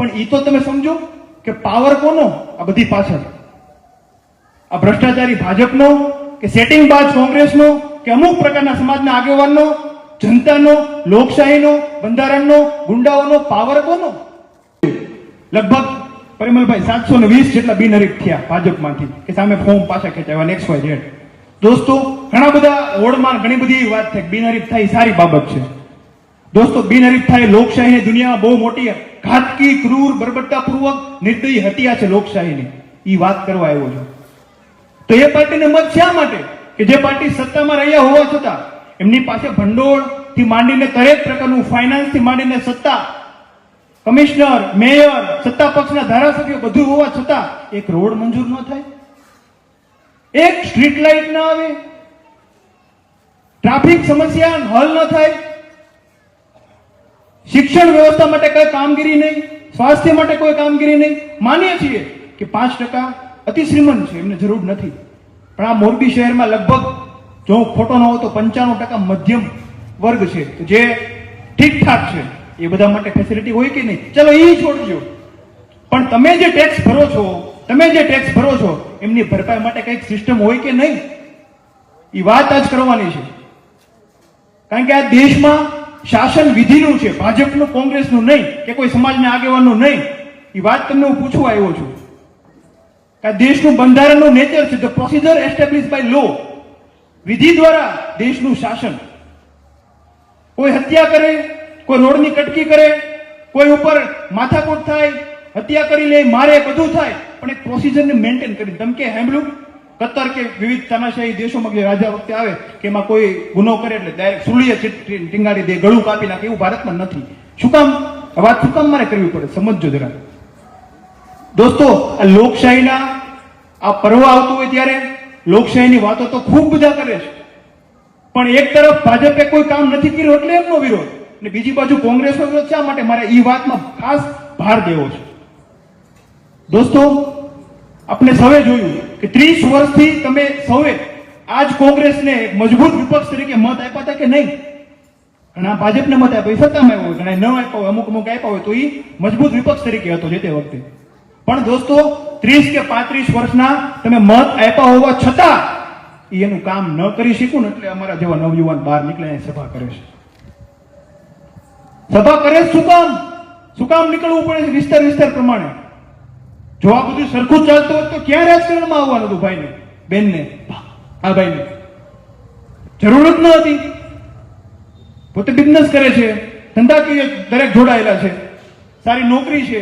પણ એ તો તમે સમજો કે પાવર કોનો આ બધી પાછળ? આ ભ્રષ્ટાચારી ભાજપનો કે સેટિંગ બાજ કોંગ્રેસનો કે અમુક પ્રકારના સમાજના આગેવાનનો, જનતાનો, લોકશાહીનો, બંધારણનો, ગુંડાઓનો પાવર કોનો? લગભગ પરિમલભાઈ 720 જેટલા બિનહરીફ થયા ભાજપમાંથી કે સામે ફોર્મ પાછા ખેંચાવ્યા XYZ. દોસ્તો ઘણા બધા ઓળમાં ઘણી બધી વાત થાય બિનહરીફ થાય સારી બાબત છે. દોસ્તો બિનહરીફ થાય લોકશાહીની દુનિયામાં બહુ મોટી ઘાતકી, ક્રૂર, બરબટ્ટાપૂર્વક નિર્દયી હત્યા છે લોકશાહીની. એ વાત કરવા આવ્યો છું. તો એ પાર્ટીને મત શા માટે કે જે પાર્ટી સત્તામાં રહ્યા હોવા છતાં એમની પાસે ભંડોળ થી માંડીને દરેક પ્રકારનું ફાઇનાન્સ થી માંડીને સત્તા, કમિશનર, મેયર, સત્તા પક્ષના ધારાસભ્યો બધું હોવા છતાં એક રોડ મંજૂર ન થાય, એક સ્ટ્રીટ લાઇટ ના આવે, ટ્રાફિક સમસ્યા હલ ન થાય, શિક્ષણ વ્યવસ્થા માટે કોઈ કામગીરી નહીં, સ્વાસ્થ્ય માટે કોઈ કામગીરી નહીં. માનીએ છીએ કે 5% અતિ શ્રીમંત છે, એમને જરૂર નથી. પણ આ મોરબી શહેરમાં લગભગ જો ખોટો ન હોય તો 95% મધ્યમ વર્ગ છે, જે ઠીકઠાક છે. એ બધા માટે ફેસિલિટી હોય કે નહીં, ચલો એ છોડજો. પણ તમે જે ટેક્સ ભરો છો એમની ભરપાઈ માટે કઈક સિસ્ટમ હોય કે નહીં, એ વાત આજ કરવાની છે. કારણ કે આ દેશમાં શાસન વિધિનું છે, ભાજપનું, કોંગ્રેસનું નહીં, કે કોઈ સમાજના આગેવાનનું નહીં. એ વાત તમને હું પૂછવા આવ્યો છું. આ દેશનું બંધારણનું નેચર છે, ધ પ્રોસિજર એસ્ટેબ્લિશ બાય લો. વિધિ દ્વારા દેશનું શાસન. કોઈ હત્યા કરે, કોઈ રોડની કટકી કરે, કોઈ ઉપર માથાકૂટ થાય, હત્યા કરી લે, મારે, બધું થાય, પણ એક પ્રોસિજરને મેન્ટેન કરી. તમે કે સાંભળ્યું કતર કે વિવિધ તાનાશાહી દેશોમાં જે રાજા વખતે આવે કે એમાં કોઈ ગુનો કરે એટલે ડાયરેક્ટ સુલીએ ટીંગાડી દે, ગળું કાપી નાખે, એવું ભારતમાં નથી. શું કામ? આ વાત શું કામ મારે કરવી પડે? સમજજો જરા. દોસ્તો આ લોકશાહીના આ પર્વ આવતું હોય ત્યારે લોકશાહીની વાતો તો ખૂબ બધા કરે છે, પણ એક તરફ ભાજપે કોઈ કામ નથી કર્યું એટલે એમનો વિરોધ, અને બીજી બાજુ કોંગ્રેસનો વિરોધ. શા માટે? મારે એ વાતમાં ખાસ ભાર દેવો છે. દોસ્તો આપણે સૌએ જોયું કે 30 વર્ષથી તમે સૌએ આજ કોંગ્રેસને મજબૂત વિપક્ષ તરીકે મત આપ્યા હતા કે નહીં? ઘણા ભાજપને મત આપ્યા, સત્તામાં આવ્યો, ઘણા ન આપ્યા હોય, અમુક આપ્યા હોય, તો એ મજબૂત વિપક્ષ તરીકે હતો જે તે વખતે. પણ દોસ્તો 30 કે 35 વર્ષના તમે મત આપ્યા હોવા છતાં એનું કામ ન કરી શક્યું ને, એટલે અમારા જેવા નવયુવાન બહાર નીકળે સભા કરે છે. સભા કરે શું કામ નીકળવું પડે છે વિસ્તાર પ્રમાણે? જો આ બધું સરખું ચાલતું હોત તો ક્યાં રાજકારણમાં આવવાનું હતું ભાઈને, બેનને, આ ભાઈને? જરૂર જ ન હતી. પોતે બિઝનેસ કરે છે, ધંધાકીય દરેક જોડાયેલા છે, સારી નોકરી છે,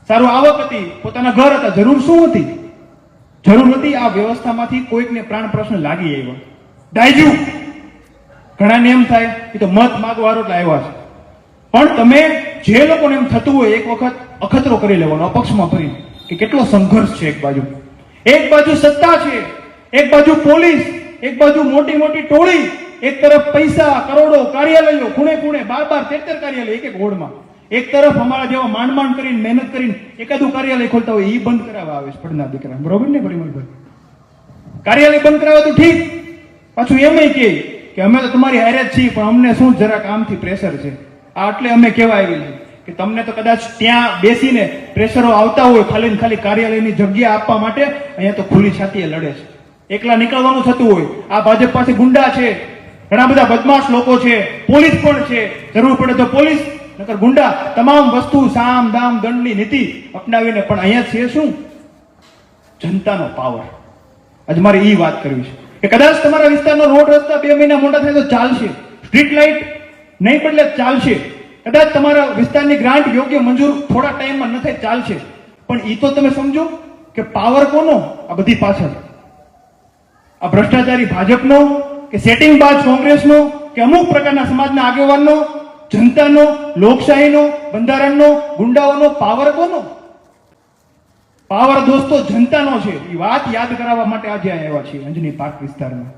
સારું આવક હતી, પોતાના ઘર હતા. જરૂર શું હતી? જરૂર નથી. આ વ્યવસ્થામાંથી કોઈકને પ્રાણ પ્રશ્ન લાગી આવ્યો, ડાયજુ. ઘણાને એમ થાય એ તો મત માગવારો એટલે આવ્યા છે. પણ તમે જે લોકોને એમ થતું હોય એક વખત અખતરો કરી લેવાનો, અપક્ષમાં ફરી કે કેટલો સંઘર્ષ છે. એક બાજુ સત્તા છે, એક બાજુ પોલીસ, એક બાજુ મોટી મોટી ટોળી, એક તરફ પૈસા, કરોડો, કાર્યાલયો, ખૂણે 12 13 કાર્યાલય એક હોડમાં. એક તરફ અમારા જેવા માંડ કરીને મહેનત કરીને એકાદું કાર્યાલય ખોલતા હોય, એ બંધ કરાવવા આવે છે પડના દીકરા. બરોબર ને પરિમલભાઈ? કાર્યાલય બંધ કરાવે તો ઠીક, પાછું એમ કે અમે તો તમારી હારે જ છીએ, પણ અમને શું જરાક આમથી પ્રેશર છે. આ એટલે અમે કહેવા આવી છે કે તમને તો કદાચ ત્યાં બેસીને પ્રેશરો આવતા હોય, ખાલી કાર્યાલયની જગ્યા આપવા માટે. અહીંયા તો ખુલ્લી છાતીએ લડે છે, એકલા નીકળવાનું થતું હોય. આ ભાજપ પાસે ગુંડા છે, ઘણા બધા બદમાશ લોકો છે, પોલીસ પણ છે, જરૂર પડે તો પોલીસ, નકર ગુંડા. તમામ વસ્તુ સામ દામ દંડની નીતિ અપનાવીને, પણ અહીંયા છે શું? જનતાનો પાવર. આજે મારે એ વાત કરવી છે કે કદાચ તમારા વિસ્તારનો રોડ રસ્તા 2 મહિના મોટા થાય તો ચાલશે, સ્ટ્રીટ લાઇટ નહીં બદલે ચાલશે, કદાચ તમારા વિસ્તારની ગ્રાન્ટ યોગ્ય મંજૂર થોડા ટાઈમમાં ન થાય ચાલશે. પણ એ તો તમે સમજો કે પાવર કોનો આ બધી પાછળ? આ ભ્રષ્ટાચારી ભાજપનો કે સેટિંગ બાજ કોંગ્રેસનો કે અમુક પ્રકારના સમાજના આગેવાનનો, જનતાનો, લોકશાહીનો, બંધારણનો, ગુંડાઓનો પાવર કોનો? પાવર દોસ્તો જનતાનો છે. એ વાત યાદ કરાવવા માટે આજે આવ્યા છીએ અંજની પાર્ક વિસ્તારમાં.